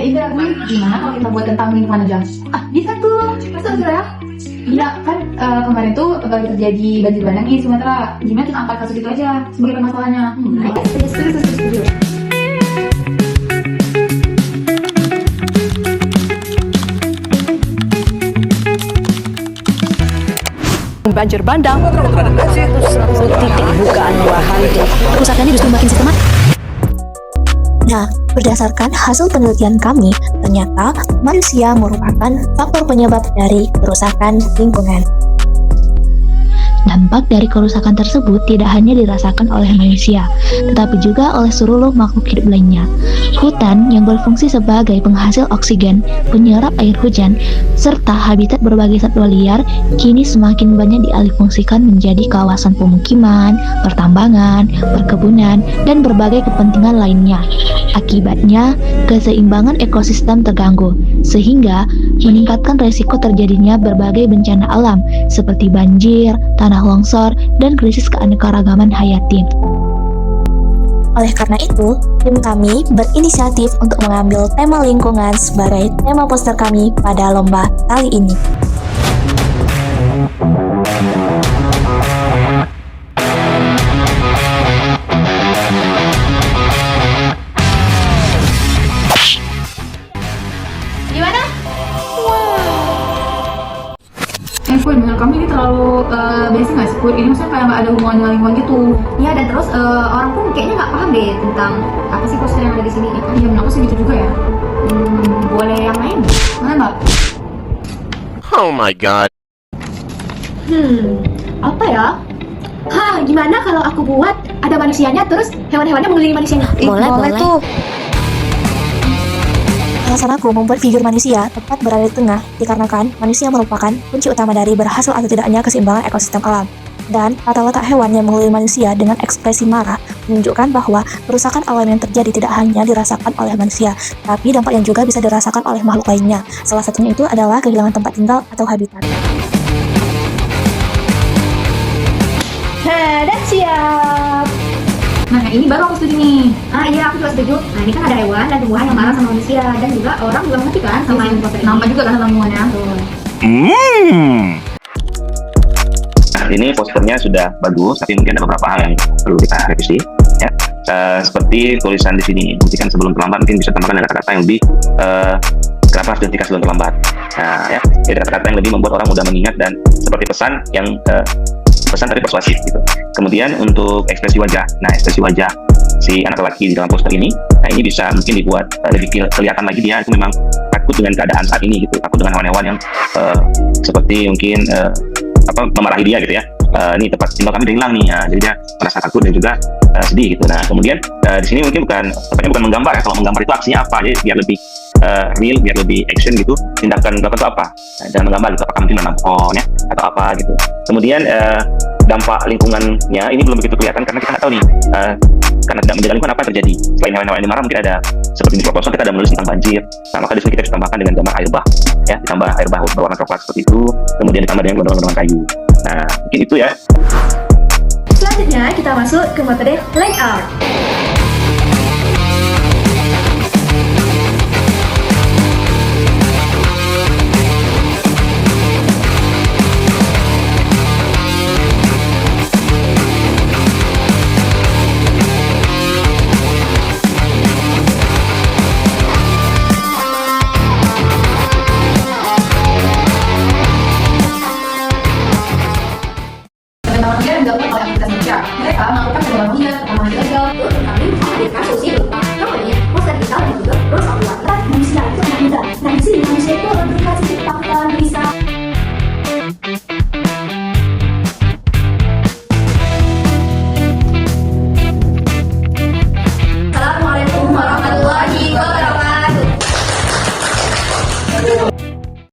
Indra, gimana kalau kita buat tentang lingkungan aja? Bisa tuh. Masa ya? Iya kan kemarin tuh baru terjadi banjir bandang di Sumatera. Gimana kita angkat kasus itu aja sebagai permasalahannya? Setuju. Banjir bandang, Titik bukaan dua hal itu. Kerusakannya justru makin sistematis. Nah, berdasarkan hasil penelitian kami, ternyata manusia merupakan faktor penyebab dari kerusakan lingkungan. Dampak dari kerusakan tersebut tidak hanya dirasakan oleh manusia, tetapi juga oleh seluruh makhluk hidup lainnya. Hutan yang berfungsi sebagai penghasil oksigen, penyerap air hujan, serta habitat berbagai satwa liar kini semakin banyak dialihfungsikan menjadi kawasan pemukiman, pertambangan, perkebunan, dan berbagai kepentingan lainnya. Akibatnya, keseimbangan ekosistem terganggu, sehingga meningkatkan resiko terjadinya berbagai bencana alam seperti banjir, tanah longsor, dan krisis keanekaragaman hayati. Oleh karena itu, tim kami berinisiatif untuk mengambil tema lingkungan sebagai tema poster kami pada lomba kali ini. Gimana? Put, menurut kamu ini terlalu basic nggak sih, Put? Ini maksudnya kayak nggak ada hubungan dengan lingkungan gitu. Ya, dan terus orang pun kayaknya nggak paham deh tentang apa sih poster yang ada di sini. Iya, menurut aku sih gitu juga ya. Boleh yang lain? Mana nggak? Oh my god. Apa ya? Gimana kalau aku buat ada manusianya terus hewan-hewannya mengelilingi manusianya? Boleh tuh. Alasan aku membuat figur manusia tepat berada di tengah dikarenakan manusia merupakan kunci utama dari berhasil atau tidaknya keseimbangan ekosistem alam. Dan tata letak hewan yang mengelilingi manusia dengan ekspresi marah menunjukkan bahwa kerusakan alam yang terjadi tidak hanya dirasakan oleh manusia, tapi dampak yang juga bisa dirasakan oleh makhluk lainnya. Salah satunya itu adalah kehilangan tempat tinggal atau habitat. Dan siap. Nah, ini baru aku setuju nih. Iya, aku juga setuju. Nah, ini kan ada hewan dan tumbuhan yang marah sama manusia, dan juga orang juga mengerti kan sama yang poster ini. Nampak juga kan lingkungannya. Nah, ini posternya sudah bagus, tapi mungkin ada beberapa hal yang perlu kita revisi. Ya, seperti tulisan di sini, buktikan sebelum terlambat, mungkin bisa tambahkan ada kata-kata yang lebih kenapa harus dihentikan sebelum terlambat. Nah, ya, jadi kata-kata yang lebih membuat orang mudah mengingat dan seperti pesan yang pesan tapi persuasif gitu. Kemudian untuk ekspresi wajah, nah ekspresi wajah si anak lelaki di dalam poster ini, nah ini bisa mungkin dibuat lebih kelihatan lagi dia itu memang takut dengan keadaan saat ini gitu, takut dengan hewan-hewan yang seperti mungkin memarahi dia gitu ya. Ini tempat tinggal kami udah hilang nih, jadi dia merasa takut dan juga sedih gitu. Nah kemudian di sini mungkin tepatnya bukan menggambar ya, kalau menggambar itu aksinya apa, jadi biar lebih real, biar lebih action gitu, tindakan dilakukan itu apa, dan menggambar gitu, apakah mungkin menanam pohon ya atau apa gitu. Kemudian dampak lingkungannya ini belum begitu kelihatan karena kita nggak tahu nih, karena tidak menjaga lingkungan apa yang terjadi. Selain hewan-hewan yang marah, mungkin ada seperti di proposal kita ada menulis tentang banjir. Nah maka di sini kita bisa tambahkan dengan gambar air bah, ya ditambah air bah berwarna coklat seperti itu, kemudian ditambah dengan gondongan kayu. Nah mungkin itu ya. Selanjutnya kita masuk ke metode layout. Manusia yang dilakukan oleh aktivitas manusia. Mereka melakukan segala macam pertama ilegal. Kami menghadirkan solusi namanya poster digital dan juga bros of water. Manusia itu anak muda. Nah di sini manusia itu